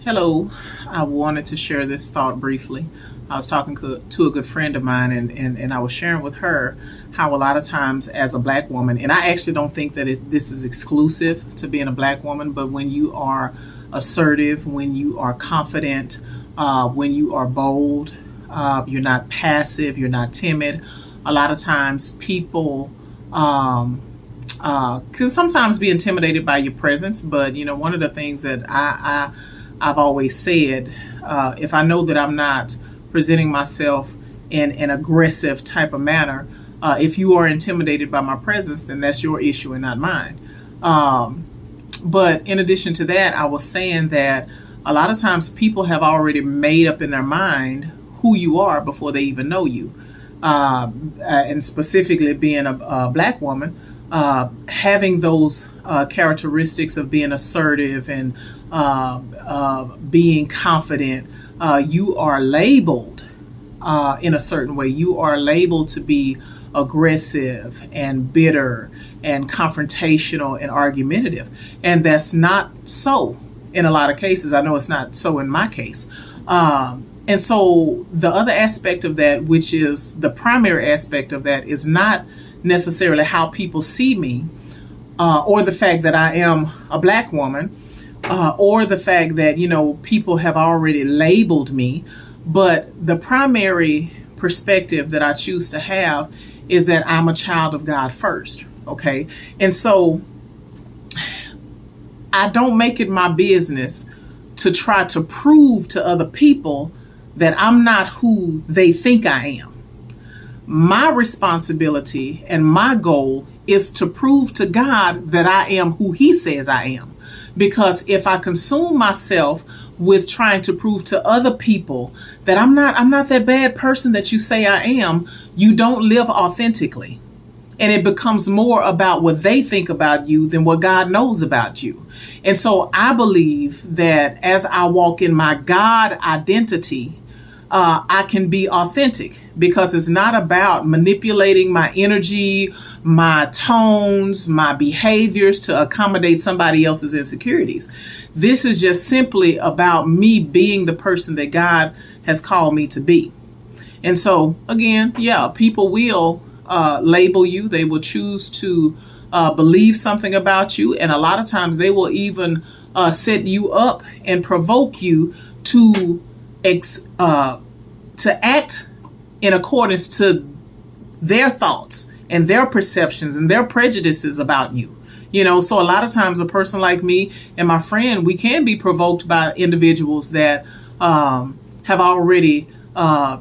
Hello, I wanted to share this thought briefly. I was talking to a good friend of mine, and I was sharing with her how a lot of times, as a black woman, and I actually don't think that this is exclusive to being a black woman, but when you are assertive, when you are confident, when you are bold, you're not passive, you're not timid. A lot of times, people can sometimes be intimidated by your presence, but one of the things that I've always said, if I know that I'm not presenting myself in an aggressive type of manner, if you are intimidated by my presence, then that's your issue and not mine. But in addition to that, I was saying that a lot of times people have already made up in their mind who you are before they even know you. And specifically being a black woman, having those characteristics of being assertive and being confident, you are labeled in a certain way. You are labeled to be aggressive and bitter and confrontational and argumentative. And that's not so in a lot of cases. I know it's not so in my case. And so the other aspect of that, which is the primary aspect of that, is not necessarily how people see me, or the fact that I am a black woman, or the fact that, people have already labeled me. But the primary perspective that I choose to have is that I'm a child of God first. Okay. And so I don't make it my business to try to prove to other people that I'm not who they think I am. My responsibility and my goal is to prove to God that I am who He says I am. Because if I consume myself with trying to prove to other people that I'm not that bad person that you say I am, you don't live authentically. And it becomes more about what they think about you than what God knows about you. And so I believe that as I walk in my God identity, I can be authentic, because it's not about manipulating my energy, my tones, my behaviors to accommodate somebody else's insecurities. This is just simply about me being the person that God has called me to be. And so, again, yeah, people will label you. They will choose to believe something about you. And a lot of times they will even set you up and provoke you to act in accordance to their thoughts and their perceptions and their prejudices about you. So a lot of times a person like me and my friend, we can be provoked by individuals that have already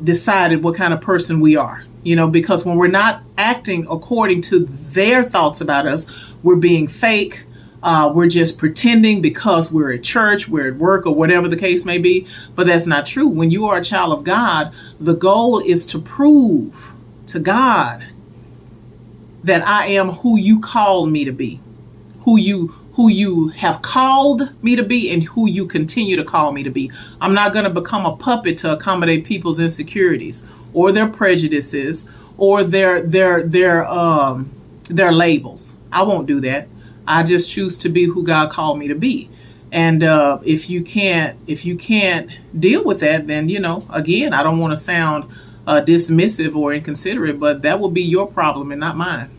decided what kind of person we are. Because when we're not acting according to their thoughts about us, we're being fake. We're just pretending because we're at church, we're at work, or whatever the case may be. But that's not true. When you are a child of God, the goal is to prove to God that I am who you called me to be, who you have called me to be, and who you continue to call me to be. I'm not going to become a puppet to accommodate people's insecurities or their prejudices or their labels. I won't do that. I just choose to be who God called me to be. And if you can't deal with that, then, again, I don't want to sound dismissive or inconsiderate, but that will be your problem and not mine.